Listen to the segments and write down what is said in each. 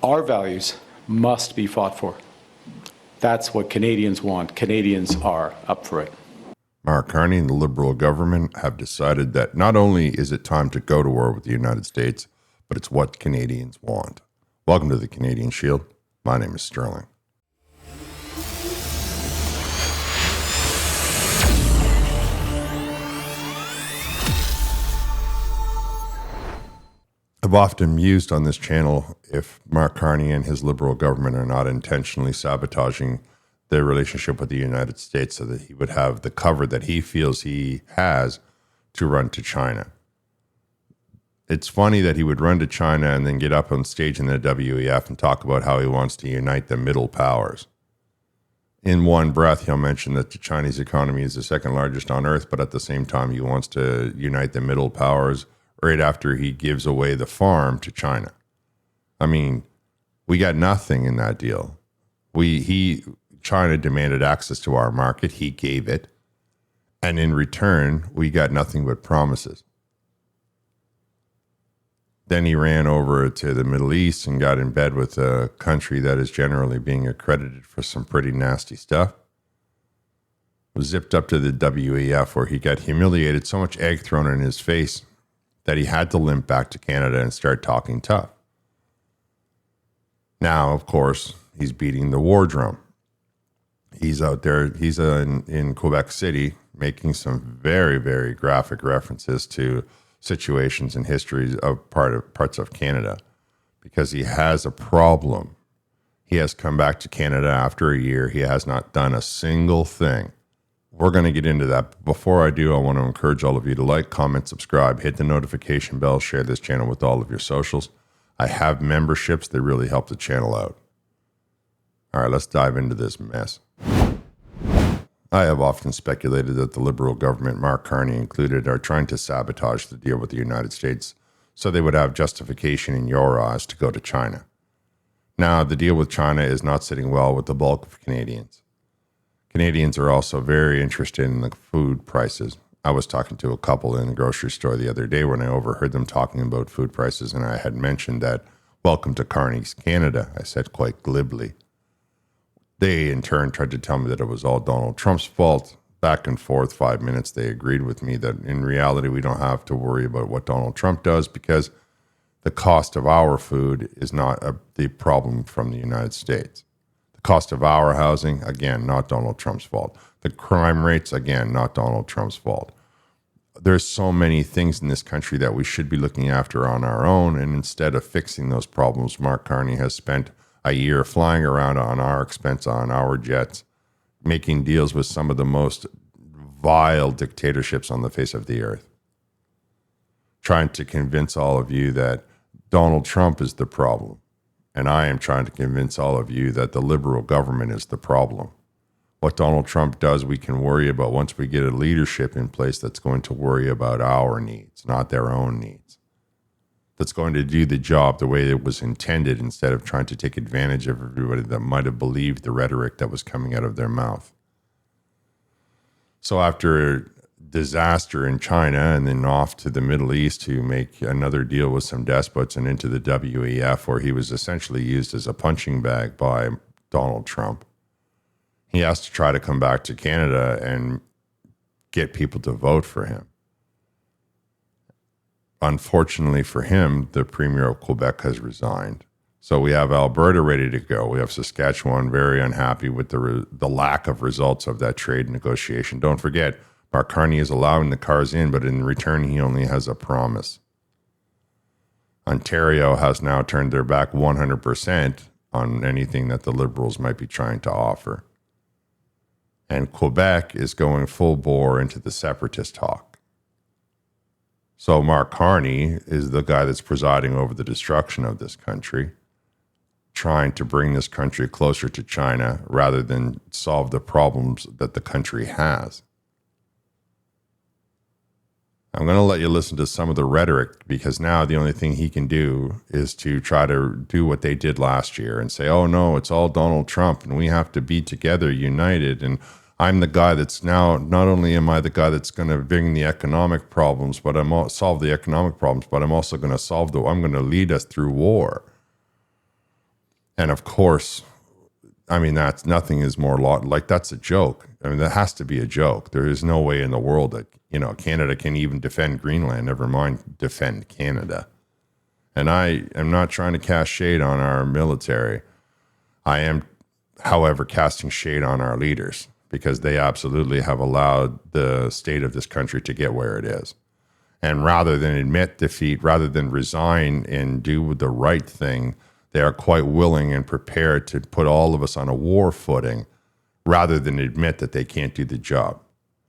Our values must be fought for. That's what Canadians want. Canadians are up for it. Mark Carney and the Liberal government have decided that not only is it time to go to war with the United States, but it's what Canadians want. Welcome to the Canadian Shield. My name is Sterling. I've often mused on this channel if Mark Carney and his Liberal government are not intentionally sabotaging their relationship with the United States so that he would have the cover that he feels he has to run to China. It's funny that he would run to China and then get up on stage in the WEF and talk about how he wants to unite the middle powers. In one breath, he'll mention that the Chinese economy is the second largest on earth, but at the same time, he wants to unite the middle powers right after he gives away the farm to China. I mean, we got nothing in that deal. China demanded access to our market. He gave it. And in return, we got nothing but promises. Then he ran over to the Middle East and got in bed with a country that is generally being accredited for some pretty nasty stuff. Was zipped up to the WEF where he got humiliated, so much egg thrown in his face that he had to limp back to Canada and start talking tough. Now, of course, he's beating the war drum. He's out there, he's in Quebec City making some very, very graphic references to situations and histories of parts of Canada because he has a problem. He has come back to Canada after a year. He has not done a single thing. We're going to get into that. But before I do, I want to encourage all of you to like, comment, subscribe, hit the notification bell, share this channel with all of your socials. I have memberships that really help the channel out. All right, let's dive into this mess. I have often speculated that the Liberal government, Mark Carney included, are trying to sabotage the deal with the United States so they would have justification in your eyes to go to China. Now, the deal with China is not sitting well with the bulk of Canadians. Canadians are also very interested in the food prices. I was talking to a couple in a grocery store the other day when I overheard them talking about food prices, and I had mentioned that, welcome to Carney's Canada, I said quite glibly. They, in turn, tried to tell me that it was all Donald Trump's fault. Back and forth, 5 minutes, they agreed with me that in reality, we don't have to worry about what Donald Trump does because the cost of our food is not the problem from the United States. The cost of our housing, again, not Donald Trump's fault. The crime rates, again, not Donald Trump's fault. There's so many things in this country that we should be looking after on our own, and instead of fixing those problems, Mark Carney has spent a year flying around on our expense, on our jets, making deals with some of the most vile dictatorships on the face of the earth, trying to convince all of you that Donald Trump is the problem. And I am trying to convince all of you that the Liberal government is the problem. What Donald Trump does, we can worry about once we get a leadership in place that's going to worry about our needs, not their own needs. That's going to do the job the way it was intended instead of trying to take advantage of everybody that might have believed the rhetoric that was coming out of their mouth. So after disaster in China and then off to the Middle East to make another deal with some despots and into the WEF where he was essentially used as a punching bag by Donald Trump, he has to try to come back to Canada and get people to vote for him. Unfortunately for him, the Premier of Quebec has resigned. So we have Alberta ready to go. We have Saskatchewan very unhappy with the lack of results of that trade negotiation. Don't forget, Mark Carney is allowing the cars in, but in return, he only has a promise. Ontario has now turned their back 100% on anything that the Liberals might be trying to offer. And Quebec is going full bore into the separatist talk. So Mark Carney is the guy that's presiding over the destruction of this country, trying to bring this country closer to China rather than solve the problems that the country has. I'm going to let you listen to some of the rhetoric because now the only thing he can do is to try to do what they did last year and say, oh no, it's all Donald Trump and we have to be together, united. And I'm the guy that's now, not only am I the guy that's going to bring the economic problems, but solve the economic problems, but I'm also going to I'm going to lead us through war. And of course, I mean, that's nothing is more like that's a joke. I mean, that has to be a joke. There is no way in the world that, Canada can even defend Greenland, never mind defend Canada. And I am not trying to cast shade on our military. I am, however, casting shade on our leaders because they absolutely have allowed the state of this country to get where it is. And rather than admit defeat, rather than resign and do the right thing, they are quite willing and prepared to put all of us on a war footing rather than admit that they can't do the job,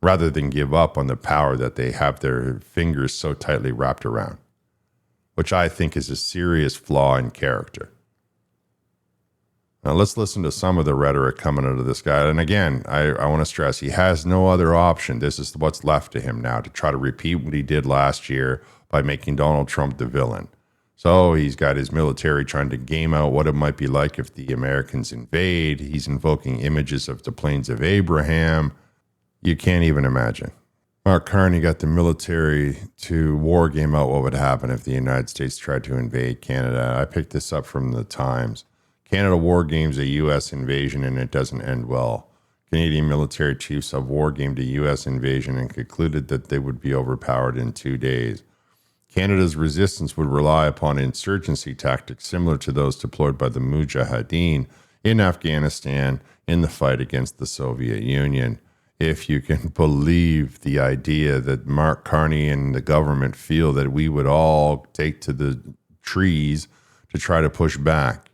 rather than give up on the power that they have their fingers so tightly wrapped around, which I think is a serious flaw in character. Now, let's listen to some of the rhetoric coming out of this guy. And again, I want to stress, he has no other option. This is what's left to him now, to try to repeat what he did last year by making Donald Trump the villain. So he's got his military trying to game out what it might be like if the Americans invade. He's invoking images of the plains of Abraham. You can't even imagine. Mark Carney got the military to war game out what would happen if the United States tried to invade Canada. I picked this up from the Times. Canada war games a U.S. invasion and it doesn't end well. Canadian military chiefs have war gamed a U.S. invasion and concluded that they would be overpowered in 2 days. Canada's resistance would rely upon insurgency tactics similar to those deployed by the Mujahideen in Afghanistan in the fight against the Soviet Union. If you can believe the idea that Mark Carney and the government feel that we would all take to the trees to try to push back.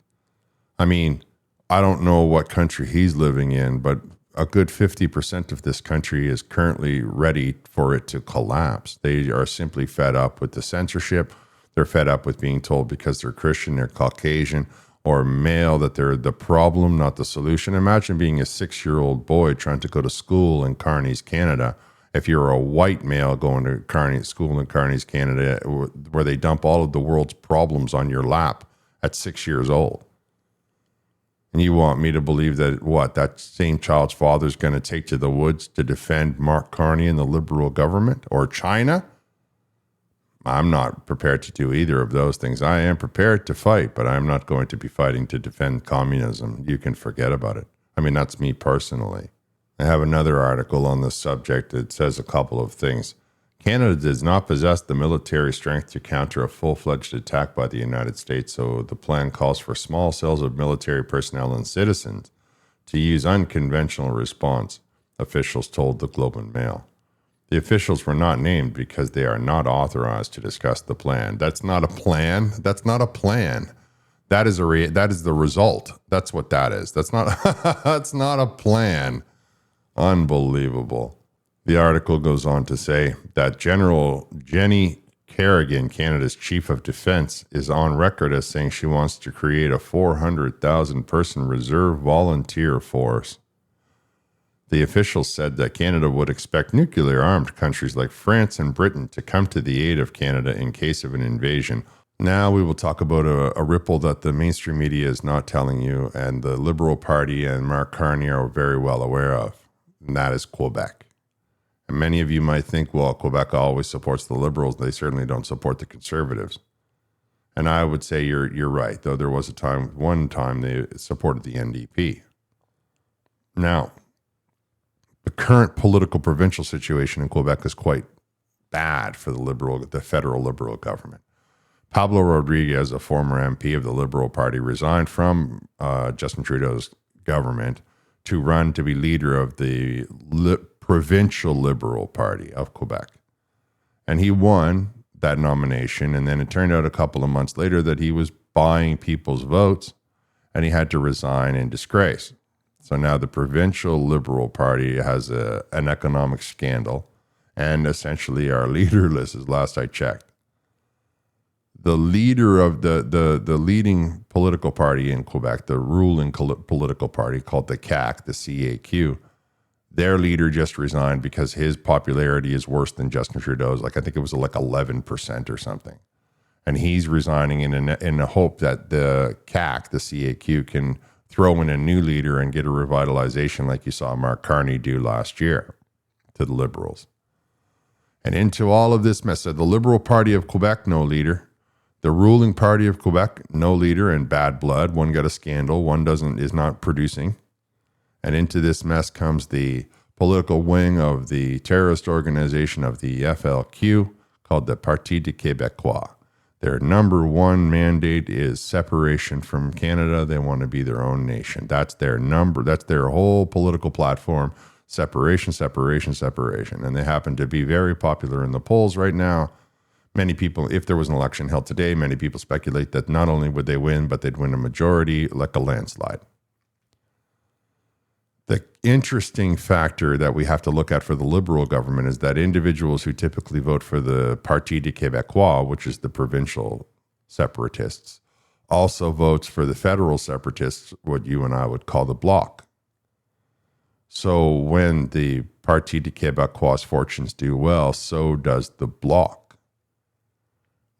I mean, I don't know what country he's living in, but a good 50% of this country is currently ready for it to collapse. They are simply fed up with the censorship. They're fed up with being told because they're Christian, they're Caucasian, or male that they're the problem, not the solution. Imagine being a 6-year-old boy trying to go to school in Carney's Canada. If you're a white male going to school in Carney's Canada, where they dump all of the world's problems on your lap at 6 years old. And you want me to believe that that same child's father is going to take to the woods to defend Mark Carney and the liberal government or China? I'm not prepared to do either of those things. I am prepared to fight, but I'm not going to be fighting to defend communism. You can forget about it. I mean, that's me personally. I have another article on this subject that says a couple of things. Canada does not possess the military strength to counter a full-fledged attack by the United States, so the plan calls for small cells of military personnel and citizens to use unconventional response, officials told the Globe and Mail. The officials were not named because they are not authorized to discuss the plan. That's not a plan. That's not a plan. That is the result. That's what that is. That's not that's not a plan. Unbelievable. The article goes on to say that General Jenny Kerrigan, Canada's Chief of Defense, is on record as saying she wants to create a 400,000-person reserve volunteer force. The official said that Canada would expect nuclear-armed countries like France and Britain to come to the aid of Canada in case of an invasion. Now we will talk about a ripple that the mainstream media is not telling you, and the Liberal Party and Mark Carney are very well aware of, and that is Quebec. And many of you might think, well, Quebec always supports the Liberals. They certainly don't support the Conservatives. And I would say you're right, though there was one time they supported the NDP. Now, the current political provincial situation in Quebec is quite bad for the federal Liberal government. Pablo Rodriguez, a former MP of the Liberal Party, resigned from Justin Trudeau's government to run to be leader of the Provincial Liberal Party of Quebec. And he won that nomination, and then it turned out a couple of months later that he was buying people's votes, and he had to resign in disgrace. So now the Provincial Liberal Party has an economic scandal, and essentially are leaderless, as last I checked. The leader of the leading political party in Quebec, the ruling political party called the CAQ, the CAQ, their leader just resigned because his popularity is worse than Justin Trudeau's. I think it was 11% or something. And he's resigning in the hope that the CAQ, the CAQ, can throw in a new leader and get a revitalization like you saw Mark Carney do last year to the Liberals. And into all of this mess, the Liberal Party of Quebec, no leader. The ruling party of Quebec, no leader and bad blood. One got a scandal, one is not producing. And into this mess comes the political wing of the terrorist organization of the FLQ called the Parti de Québécois. Their number one mandate is separation from Canada. They want to be their own nation. That's their whole political platform. Separation, separation, separation. And they happen to be very popular in the polls right now. Many people, if there was an election held today, many people speculate that not only would they win, but they'd win a majority, like a landslide. The interesting factor that we have to look at for the Liberal government is that individuals who typically vote for the Parti de Québécois, which is the provincial separatists, also votes for the federal separatists, what you and I would call the Bloc. So when the Parti de Québécois' fortunes do well, so does the Bloc.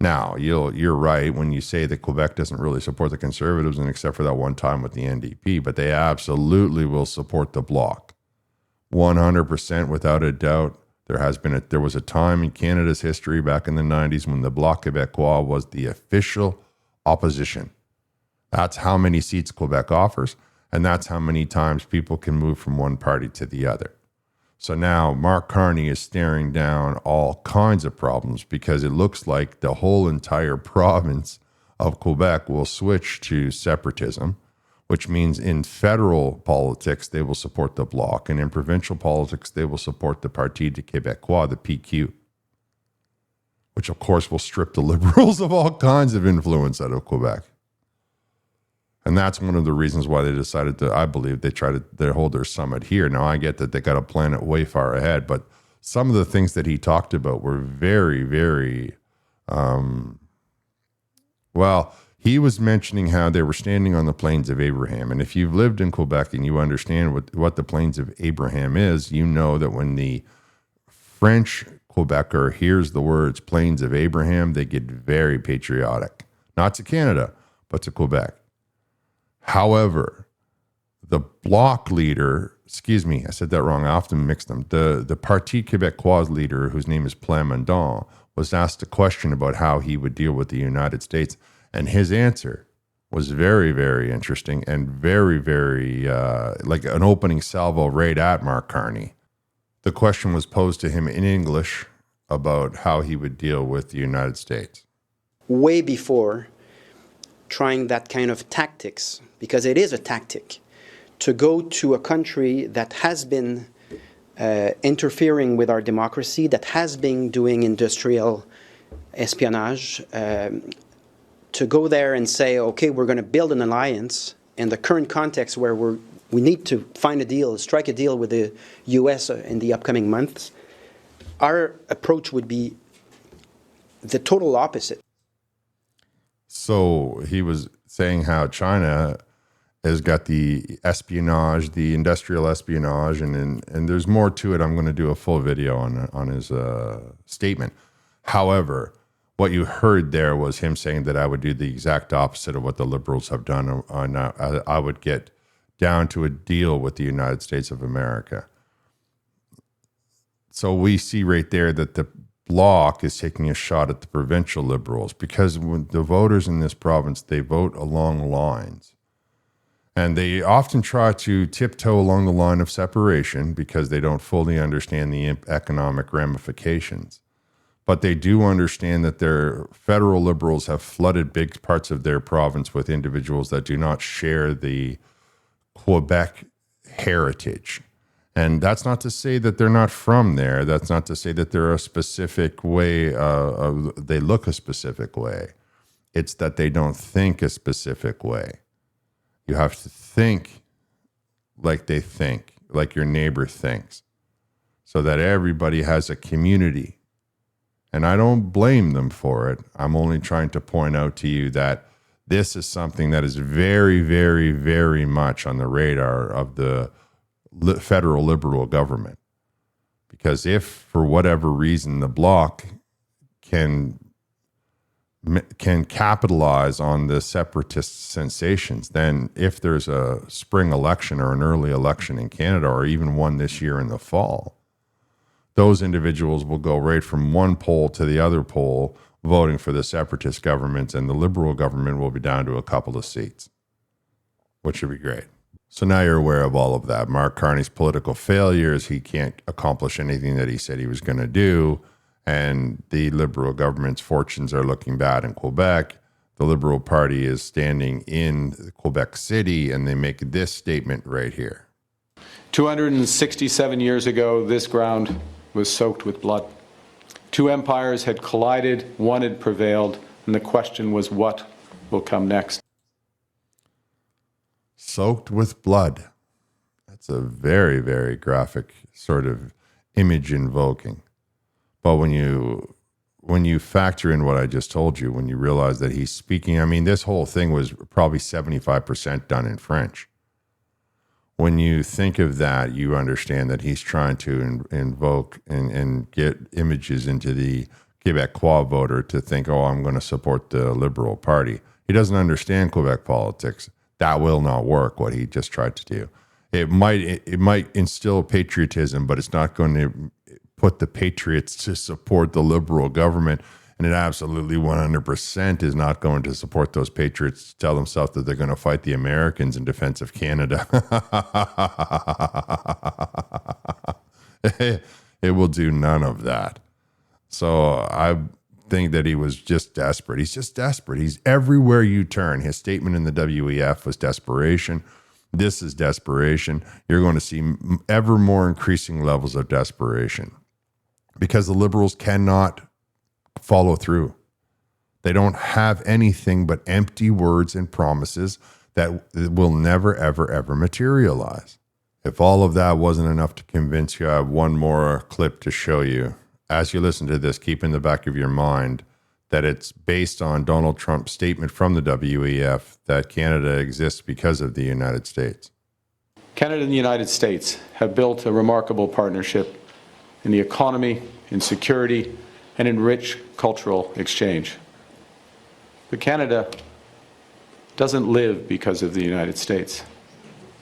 Now, you're right when you say that Quebec doesn't really support the Conservatives, and except for that one time with the NDP, but they absolutely will support the Bloc. 100% without a doubt. There was a time in Canada's history back in the 90s when the Bloc Québécois was the official opposition. That's how many seats Quebec offers, and that's how many times people can move from one party to the other. So now Mark Carney is staring down all kinds of problems because it looks like the whole entire province of Quebec will switch to separatism, which means in federal politics, they will support the Bloc, and in provincial politics, they will support the Parti de Québécois, the PQ, which of course will strip the Liberals of all kinds of influence out of Quebec. And that's one of the reasons why they decided to, I believe, they hold their summit here. Now, I get that they got to plan it way far ahead, but some of the things that he talked about were very, very, he was mentioning how they were standing on the Plains of Abraham. And if you've lived in Quebec and you understand what the Plains of Abraham is, you know that when the French Quebecer hears the words Plains of Abraham, they get very patriotic. Not to Canada, but to Quebec. However, the Bloc leader, I said that wrong. I often mix them. The Parti Québécois leader, whose name is Plamondon, was asked a question about how he would deal with the United States. And his answer was very, very interesting and very, very like an opening salvo right at Mark Carney. The question was posed to him in English about how he would deal with the United States. Way before trying that kind of tactics, because it is a tactic, to go to a country that has been interfering with our democracy, that has been doing industrial espionage, to go there and say, okay, we're going to build an alliance in the current context where we need to find a deal, strike a deal with the U.S. in the upcoming months. Our approach would be the total opposite. So he was saying how China has got the espionage, the industrial espionage, and there's more to it. I'm going to do a full video on his statement. However, what you heard there was him saying that I would do the exact opposite of what the Liberals have done. I would get down to a deal with the United States of America. So we see right there that the Bloc is taking a shot at the provincial Liberals, because when the voters in this province, they vote along lines. And they often try to tiptoe along the line of separation because they don't fully understand the economic ramifications. But they do understand that their federal Liberals have flooded big parts of their province with individuals that do not share the Quebec heritage. And that's not to say that they're not from there. That's not to say that they're a specific way, they look a specific way. It's that they don't think a specific way. You have to think like they think, like your neighbor thinks, so that everybody has a community. And I don't blame them for it. I'm only trying to point out to you that this is something that is very, very, very much on the radar of the federal Liberal government. Because if, for whatever reason, the Bloc can capitalize on the separatist sensations, then if there's a spring election or an early election in Canada, or even one this year in the fall, those individuals will go right from one pole to the other pole voting for the separatist government, and the Liberal government will be down to a couple of seats, which would be great. So now you're aware of all of that. Mark Carney's political failures. He can't accomplish anything that he said he was going to do. And the Liberal government's fortunes are looking bad in Quebec. The Liberal Party is standing in Quebec City, and they make this statement right here. 267 years ago, this ground was soaked with blood. Two empires had collided, one had prevailed, and the question was what will come next. Soaked with blood. That's a very, very graphic sort of image invoking. But when you factor in what I just told you, when you realize that he's speaking, I mean, this whole thing was probably 75% done in French. When you think of that, you understand that he's trying to invoke and get images into the Quebecois voter to think, oh, I'm going to support the Liberal Party. He doesn't understand Quebec politics. That will not work, what he just tried to do. It might instill patriotism, but it's not going to put the patriots to support the Liberal government. And it absolutely 100% is not going to support those patriots to tell themselves that they're going to fight the Americans in defense of Canada. It will do none of that. So I think that he was just desperate. He's just desperate. He's everywhere you turn. His statement in the WEF was desperation. This is desperation. You're going to see ever more increasing levels of desperation because the Liberals cannot follow through. They don't have anything but empty words and promises that will never, ever, ever materialize. If all of that wasn't enough to convince you, I have one more clip to show you. As you listen to this, keep in the back of your mind that it's based on Donald Trump's statement from the WEF that Canada exists because of the United States. Canada and the United States have built a remarkable partnership in the economy, in security, and in rich cultural exchange. But Canada doesn't live because of the United States.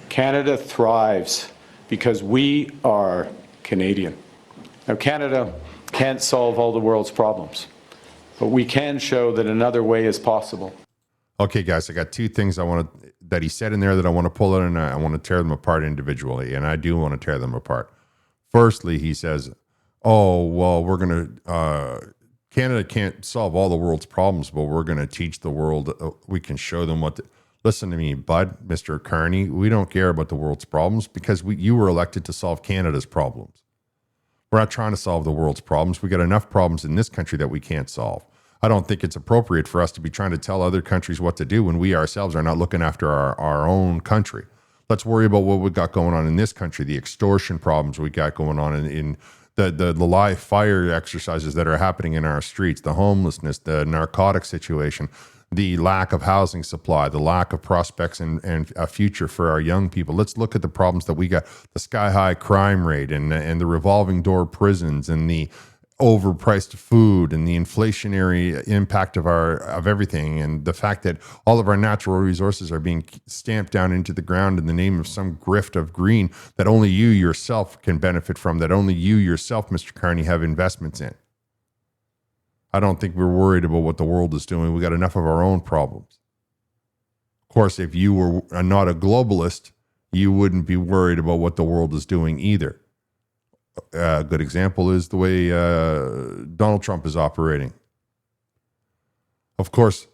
Canada thrives because we are Canadian. Now, Canada can't solve all the world's problems, but we can show that another way is possible. Okay, guys, I got two things that he said in there that I want to pull out, and I want to tear them apart individually, and I do want to tear them apart. Firstly, he says, oh, well, Canada can't solve all the world's problems, but we're going to teach the world, we can show them listen to me, bud, Mr. Carney, we don't care about the world's problems because you were elected to solve Canada's problems. We're not trying to solve the world's problems. We got enough problems in this country that we can't solve. I don't think it's appropriate for us to be trying to tell other countries what to do when we ourselves are not looking after our own country. Let's worry about what we got going on in this country, the extortion problems we got going on in the live fire exercises that are happening in our streets, the homelessness, the narcotic situation, the lack of housing supply, the lack of prospects and a future for our young people. Let's look at the problems that we got, the sky-high crime rate and the revolving door prisons and the overpriced food and the inflationary impact of everything, and the fact that all of our natural resources are being stamped down into the ground in the name of some grift of green that only you yourself can benefit from, that only you yourself, Mr. Carney, have investments in. I don't think we're worried about what the world is doing. We got enough of our own problems. Of course, if you were not a globalist, you wouldn't be worried about what the world is doing either. A good example is the way Donald Trump is operating. Of course,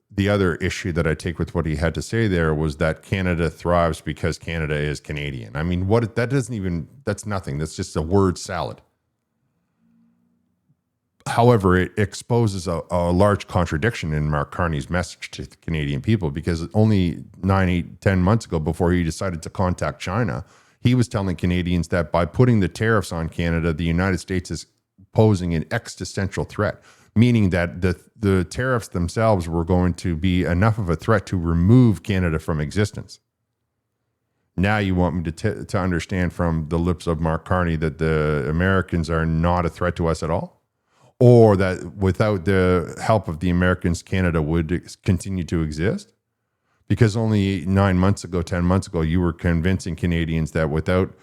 the other issue that I take with what he had to say there was that Canada thrives because Canada is Canadian. I mean, that's nothing. That's just a word salad. However, it exposes a large contradiction in Mark Carney's message to the Canadian people, because only 9, 8, 10 months ago, before he decided to contact China, he was telling Canadians that by putting the tariffs on Canada, the United States is posing an existential threat, meaning that the tariffs themselves were going to be enough of a threat to remove Canada from existence. Now you want me to understand from the lips of Mark Carney that the Americans are not a threat to us at all? Or that without the help of the Americans, Canada would continue to exist? Because only 9 months ago, 10 months ago, you were convincing Canadians that without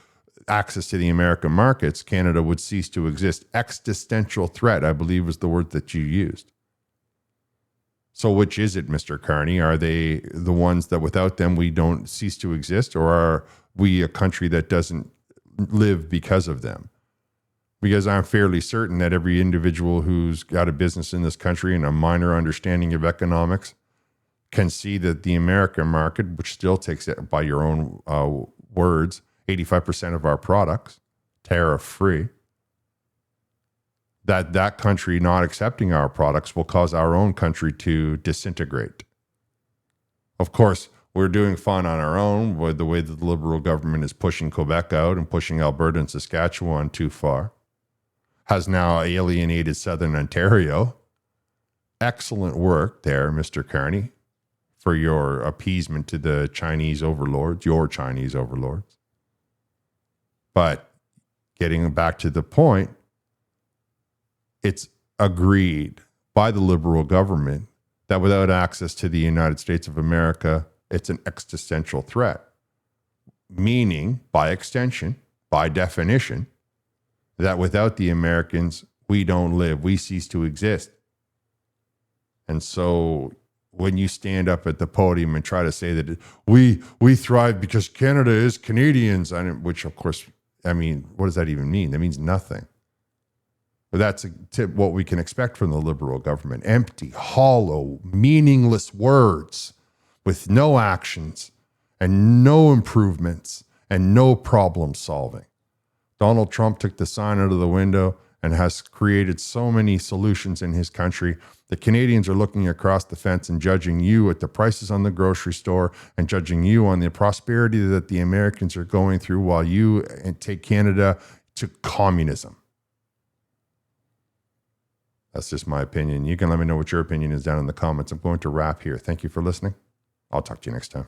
access to the American markets, Canada would cease to exist. Existential threat, I believe, was the word that you used. So which is it, Mr. Carney? Are they the ones that without them we don't cease to exist, or are we a country that doesn't live because of them? Because I'm fairly certain that every individual who's got a business in this country and a minor understanding of economics can see that the American market, which still takes it by your own words, 85% of our products, tariff-free, that country not accepting our products will cause our own country to disintegrate. Of course, we're doing fine on our own with the way that the Liberal government is pushing Quebec out and pushing Alberta and Saskatchewan too far, has now alienated Southern Ontario. Excellent work there, Mr. Carney, for your appeasement to the Chinese overlords, your Chinese overlords. But getting back to the point, it's agreed by the Liberal government that without access to the United States of America, it's an existential threat. Meaning, by extension, by definition, that without the Americans, we don't live, we cease to exist. And so when you stand up at the podium and try to say that we thrive because Canada is Canadians, which of course, I mean, what does that even mean? That means nothing. But that's what we can expect from the Liberal government. Empty, hollow, meaningless words with no actions and no improvements and no problem solving. Donald Trump took the sign out of the window and has created so many solutions in his country. The Canadians are looking across the fence and judging you at the prices on the grocery store and judging you on the prosperity that the Americans are going through while you take Canada to communism. That's just my opinion. You can let me know what your opinion is down in the comments. I'm going to wrap here. Thank you for listening. I'll talk to you next time.